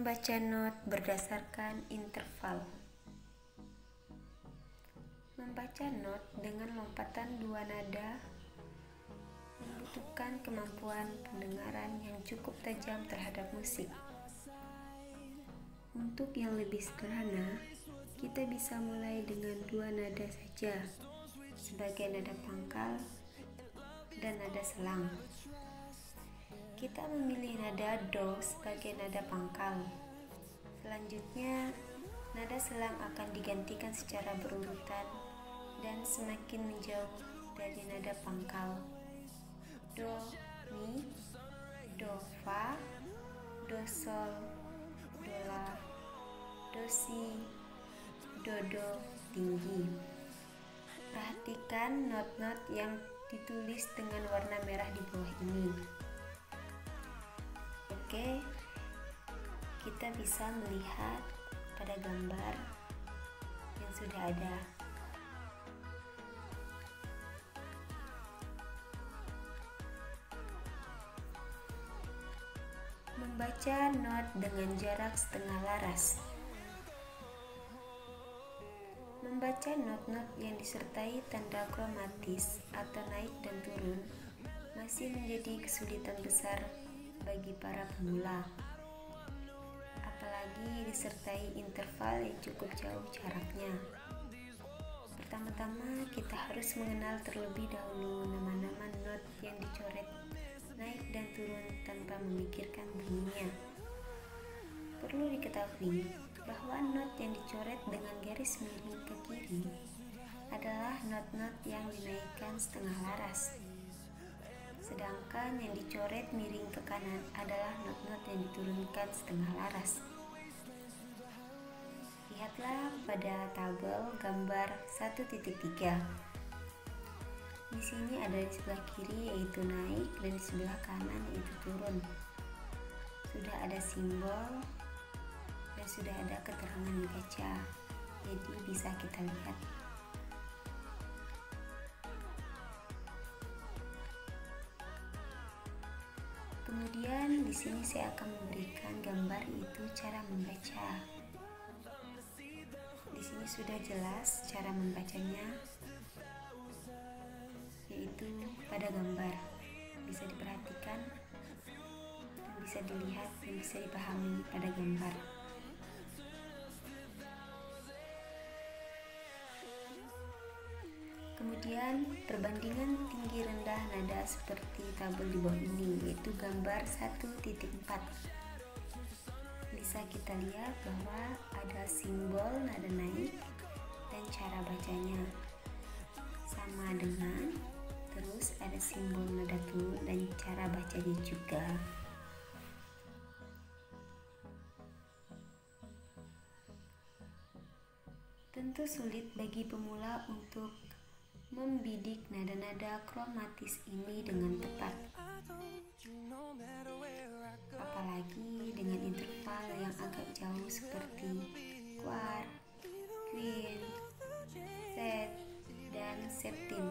Membaca not berdasarkan interval. Membaca not dengan lompatan dua nada membutuhkan kemampuan pendengaran yang cukup tajam terhadap musik. Untuk yang lebih sederhana, kita bisa mulai dengan dua nada saja, sebagai nada pangkal dan nada selang. Kita memilih nada do sebagai nada pangkal. Selanjutnya, nada selang akan digantikan secara berurutan dan semakin menjauh dari nada pangkal. Do, mi, do, fa, do, sol, do, la, do, si, do, tinggi. Perhatikan not-not yang ditulis dengan warna merah di bawah ini. Oke, kita bisa melihat pada gambar yang sudah ada. Membaca not dengan jarak setengah laras. Membaca not-not yang disertai tanda kromatis atau naik dan turun masih menjadi kesulitan besar bagi para pemula, apalagi disertai interval yang cukup jauh jaraknya. Pertama-tama kita harus mengenal terlebih dahulu nama-nama not yang dicoret naik dan turun tanpa memikirkan bunyinya. Perlu diketahui bahwa not yang dicoret dengan garis miring ke kiri adalah not-not yang dinaikkan setengah laras. Sedangkan yang dicoret miring ke kanan adalah not-not yang diturunkan setengah laras. Lihatlah pada tabel gambar 1.3. Di sini ada di sebelah kiri yaitu naik dan di sebelah kanan yaitu turun. Sudah ada simbol dan sudah ada keterangan dibaca, jadi bisa kita lihat. Kemudian di sini saya akan memberikan gambar itu cara membaca. Di sini sudah jelas cara membacanya, yaitu pada gambar. Bisa diperhatikan dan bisa dilihat dan bisa dipahami pada gambar. Kemudian perbandingan tinggi rendah nada seperti tabel di bawah ini, yaitu gambar 1.4. Bisa kita lihat bahwa ada simbol nada naik dan cara bacanya sama dengan, terus ada simbol nada turun dan cara bacanya juga. Tentu sulit bagi pemula untuk membidik nada-nada kromatis ini dengan tepat, apalagi dengan interval yang agak jauh seperti quart, quint, set, dan septim.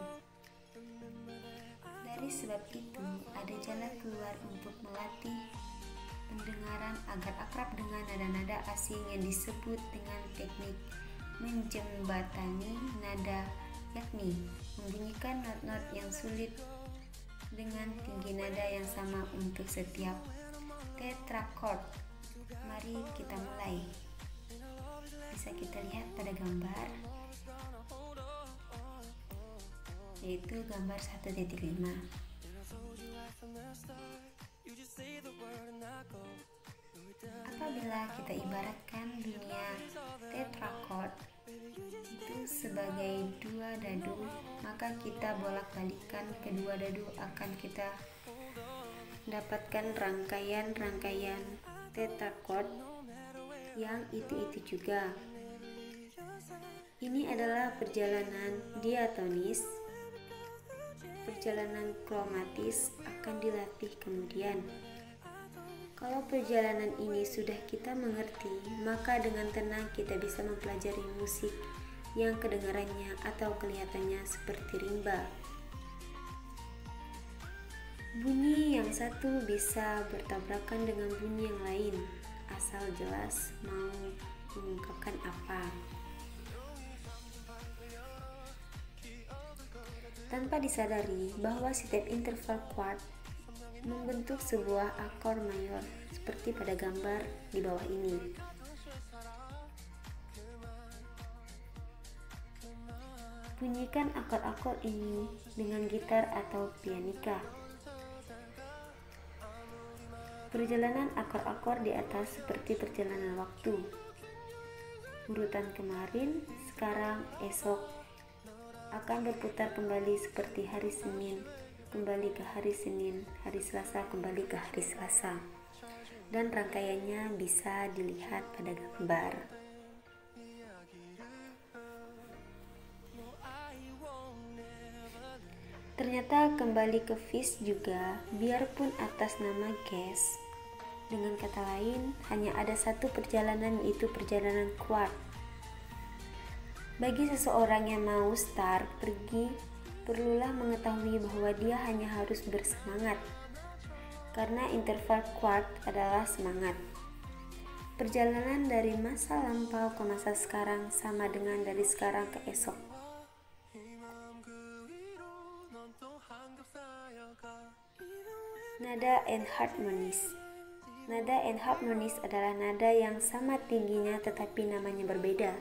Dari sebab itu, ada jalan keluar untuk melatih pendengaran agar akrab dengan nada-nada asing yang disebut dengan teknik menjembatani nada, yakni membunyikan not-not yang sulit dengan tinggi nada yang sama untuk setiap tetrachord. Mari kita mulai. Bisa kita lihat pada gambar, yaitu gambar 1.5. Apabila kita ibaratkan dunia tetrachord itu sebagai dua dadu, maka kita bolak-balikan kedua dadu akan kita dapatkan rangkaian-rangkaian tetrachord yang itu juga. Ini adalah perjalanan diatonis. Perjalanan kromatis akan dilatih kemudian. Kalau perjalanan ini sudah kita mengerti, maka dengan tenang kita bisa mempelajari musik yang kedengarannya atau kelihatannya seperti rimba. Bunyi yang satu bisa bertabrakan dengan bunyi yang lain, asal jelas mau mengungkapkan apa. Tanpa disadari bahwa setiap interval chord membentuk sebuah akor mayor seperti pada gambar di bawah ini. Bunyikan akor-akor ini dengan gitar atau pianika. Perjalanan akor-akor di atas seperti perjalanan waktu. Urutan kemarin, sekarang, esok akan berputar kembali seperti hari Senin, kembali ke hari Senin, hari Selasa kembali ke hari Selasa. Dan rangkaiannya bisa dilihat pada gambar. Ternyata kembali ke Fish juga, biarpun atas nama Guess. Dengan kata lain, hanya ada satu perjalanan, yaitu perjalanan chord. Bagi seseorang yang mau start pergi, perlulah mengetahui bahwa dia hanya harus bersemangat. Karena interval chord adalah semangat. Perjalanan dari masa lampau ke masa sekarang sama dengan dari sekarang ke esok. Nada and harmonies. Nada and harmonies adalah nada yang sama tingginya tetapi namanya berbeda.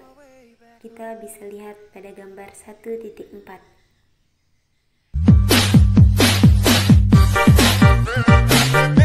Kita bisa lihat pada gambar 1.4.